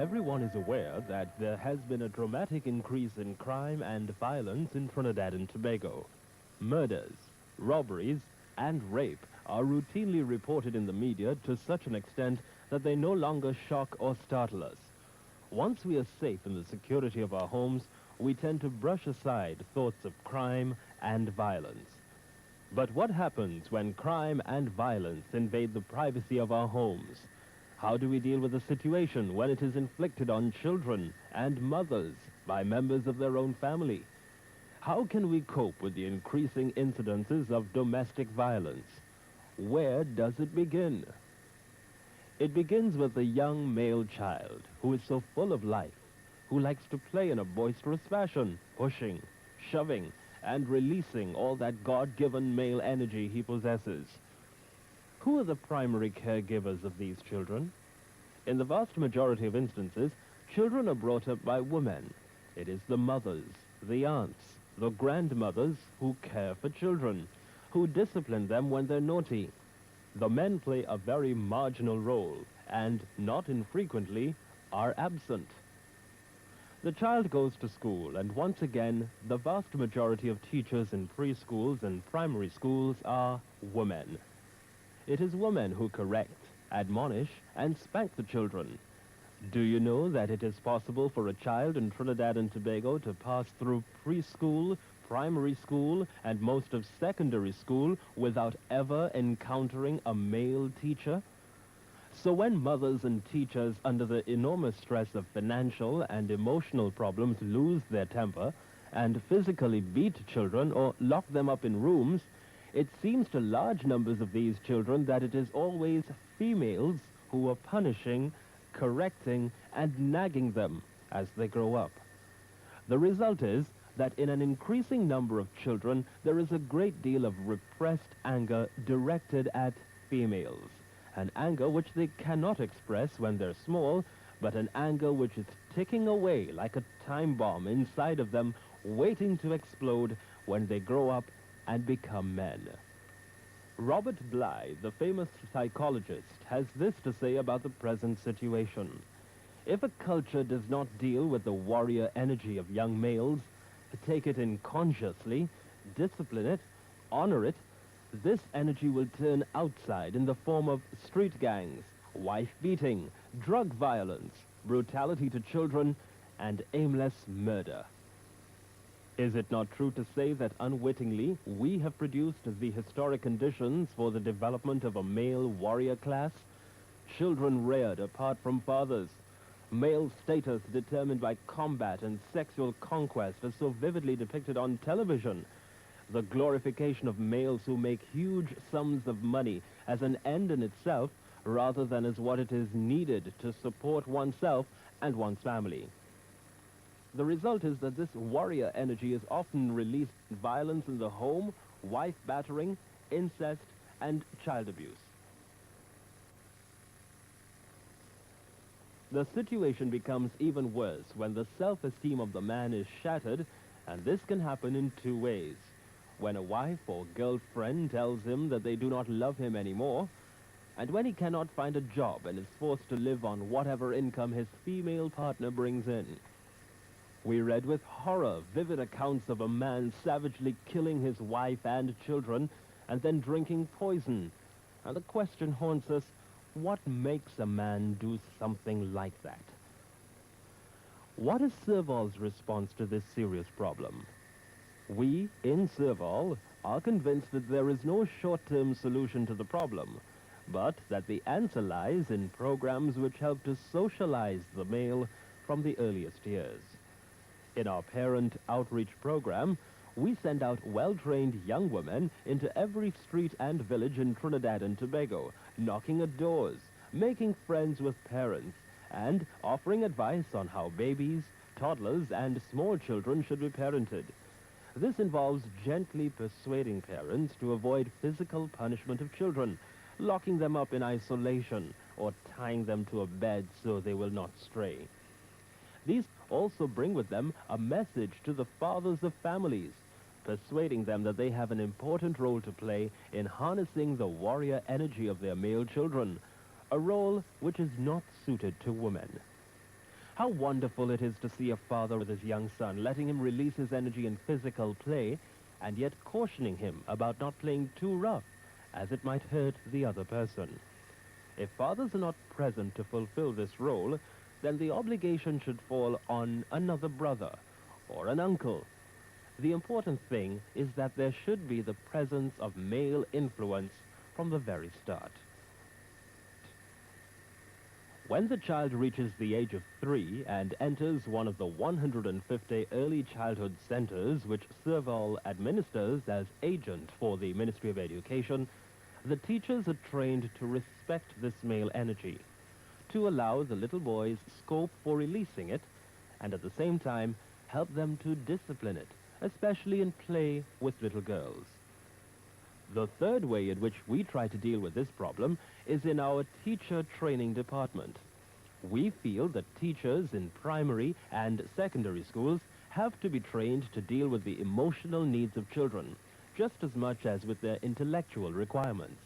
Everyone is aware that there has been a dramatic increase in crime and violence in Trinidad and Tobago. Murders, robberies, and rape are routinely reported in the media to such an extent that they no longer shock or startle us. Once we are safe in the security of our homes, we tend to brush aside thoughts of crime and violence. But what happens when crime and violence invade the privacy of our homes? How do we deal with a situation when it is inflicted on children and mothers by members of their own family? How can we cope with the increasing incidences of domestic violence? Where does it begin? It begins with a young male child who is so full of life, who likes to play in a boisterous fashion, pushing, shoving, and releasing all that God-given male energy he possesses. Who are the primary caregivers of these children? In the vast majority of instances, children are brought up by women. It is the mothers, the aunts, the grandmothers who care for children, who discipline them when they're naughty. The men play a very marginal role and, not infrequently, are absent. The child goes to school, and once again, the vast majority of teachers in preschools and primary schools are women. It is women who correct, admonish, and spank the children. Do you know that it is possible for a child in Trinidad and Tobago to pass through preschool, primary school, and most of secondary school without ever encountering a male teacher? So when mothers and teachers under the enormous stress of financial and emotional problems lose their temper and physically beat children or lock them up in rooms, it seems to large numbers of these children that it is always females who are punishing, correcting, and nagging them as they grow up. The result is that in an increasing number of children, there is a great deal of repressed anger directed at females. An anger which they cannot express when they're small, but an anger which is ticking away like a time bomb inside of them, waiting to explode when they grow up and become men. Robert Bly, the famous psychologist, has this to say about the present situation. If a culture does not deal with the warrior energy of young males, take it in consciously, discipline it, honor it, this energy will turn outside in the form of street gangs, wife-beating, drug violence, brutality to children, and aimless murder. Is it not true to say that unwittingly we have produced the historic conditions for the development of a male warrior class? Children reared apart from fathers, male status determined by combat and sexual conquest as so vividly depicted on television, the glorification of males who make huge sums of money as an end in itself rather than as what it is needed to support oneself and one's family. The result is that this warrior energy is often released in violence in the home, wife battering, incest, and child abuse. The situation becomes even worse when the self-esteem of the man is shattered, and this can happen in two ways. When a wife or girlfriend tells him that they do not love him anymore, and when he cannot find a job and is forced to live on whatever income his female partner brings in. We read with horror vivid accounts of a man savagely killing his wife and children and then drinking poison. And the question haunts us, what makes a man do something like that? What is Servol's response to this serious problem? We, in Servol, are convinced that there is no short-term solution to the problem, but that the answer lies in programs which help to socialize the male from the earliest years. In our parent outreach program, we send out well-trained young women into every street and village in Trinidad and Tobago, knocking at doors, making friends with parents, and offering advice on how babies, toddlers, and small children should be parented. This involves gently persuading parents to avoid physical punishment of children, locking them up in isolation, or tying them to a bed so they will not stray. These also bring with them a message to the fathers of families, persuading them that they have an important role to play in harnessing the warrior energy of their male children, a role which is not suited to women. How wonderful it is to see a father with his young son, letting him release his energy in physical play, and yet cautioning him about not playing too rough, as it might hurt the other person. If fathers are not present to fulfill this role, then the obligation should fall on another brother or an uncle. The important thing is that there should be the presence of male influence from the very start. When the child reaches the age of 3 and enters one of the 150 early childhood centers which Servol administers as agent for the Ministry of Education, the teachers are trained to respect this male energy, to allow the little boys scope for releasing it, and at the same time help them to discipline it, especially in play with little girls. The third way in which we try to deal with this problem is in our teacher training department. We feel that teachers in primary and secondary schools have to be trained to deal with the emotional needs of children, just as much as with their intellectual requirements.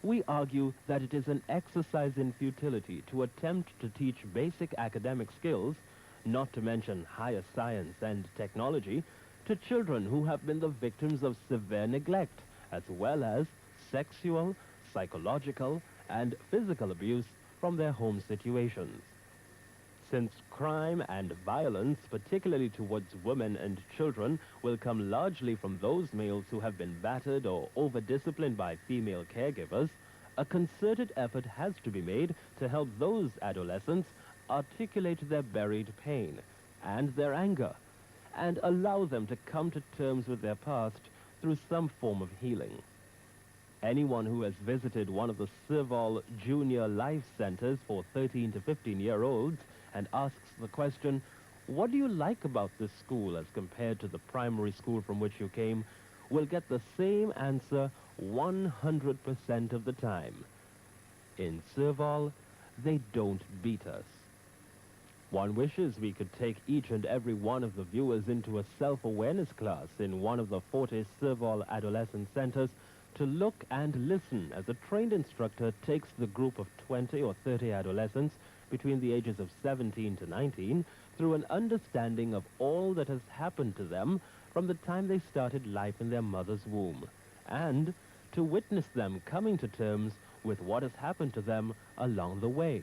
We argue that it is an exercise in futility to attempt to teach basic academic skills, not to mention higher science and technology, to children who have been the victims of severe neglect, as well as sexual, psychological, and physical abuse from their home situations. Since crime and violence, particularly towards women and children, will come largely from those males who have been battered or over-disciplined by female caregivers, a concerted effort has to be made to help those adolescents articulate their buried pain and their anger, and allow them to come to terms with their past through some form of healing. Anyone who has visited one of the Servol Junior Life Centers for 13 to 15-year-olds and asks the question, "What do you like about this school as compared to the primary school from which you came?" will get the same answer 100% of the time. In Servol, they don't beat us. One wishes we could take each and every one of the viewers into a self-awareness class in one of the 40 Servol adolescent centers to look and listen as a trained instructor takes the group of 20 or 30 adolescents between the ages of 17 to 19 through an understanding of all that has happened to them from the time they started life in their mother's womb, and to witness them coming to terms with what has happened to them along the way.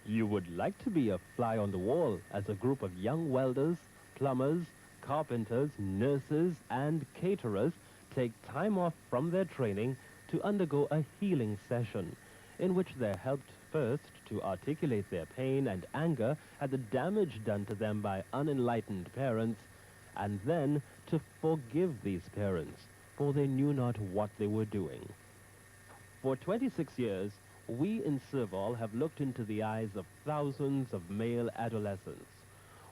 You would like to be a fly on the wall as a group of young welders, plumbers, carpenters, nurses, and caterers take time off from their training to undergo a healing session in which they're helped first to articulate their pain and anger at the damage done to them by unenlightened parents, and then to forgive these parents, for they knew not what they were doing. For 26 years, we in Servol have looked into the eyes of thousands of male adolescents.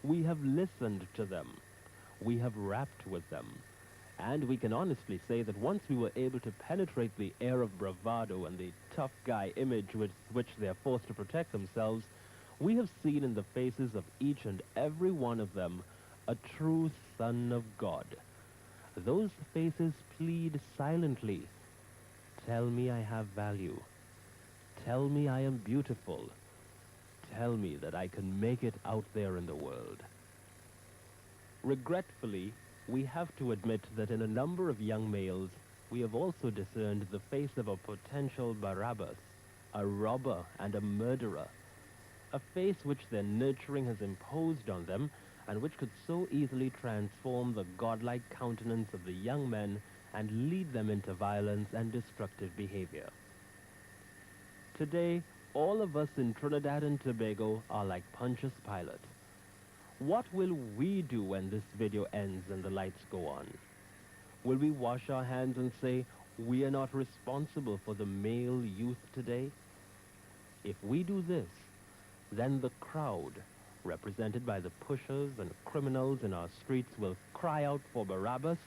We have listened to them. We have rapped with them. And we can honestly say that once we were able to penetrate the air of bravado and the tough guy image with which they are forced to protect themselves, we have seen in the faces of each and every one of them a true son of God. Those faces plead silently. Tell me I have value. Tell me I am beautiful. Tell me that I can make it out there in the world. Regretfully, we have to admit that in a number of young males, we have also discerned the face of a potential Barabbas, a robber and a murderer, a face which their nurturing has imposed on them and which could so easily transform the godlike countenance of the young men and lead them into violence and destructive behavior. Today, all of us in Trinidad and Tobago are like Pontius Pilate. What will we do when this video ends and the lights go on? Will we wash our hands and say, we are not responsible for the male youth today? If we do this, then the crowd, represented by the pushers and criminals in our streets, will cry out for Barabbas,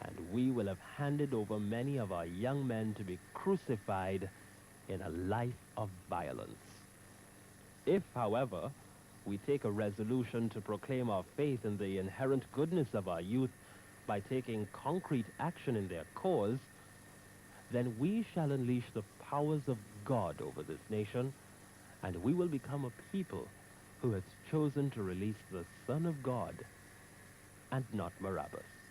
and we will have handed over many of our young men to be crucified in a life of violence. If, however, we take a resolution to proclaim our faith in the inherent goodness of our youth by taking concrete action in their cause, then we shall unleash the powers of God over this nation, and we will become a people who has chosen to release the Son of God and not Barabbas.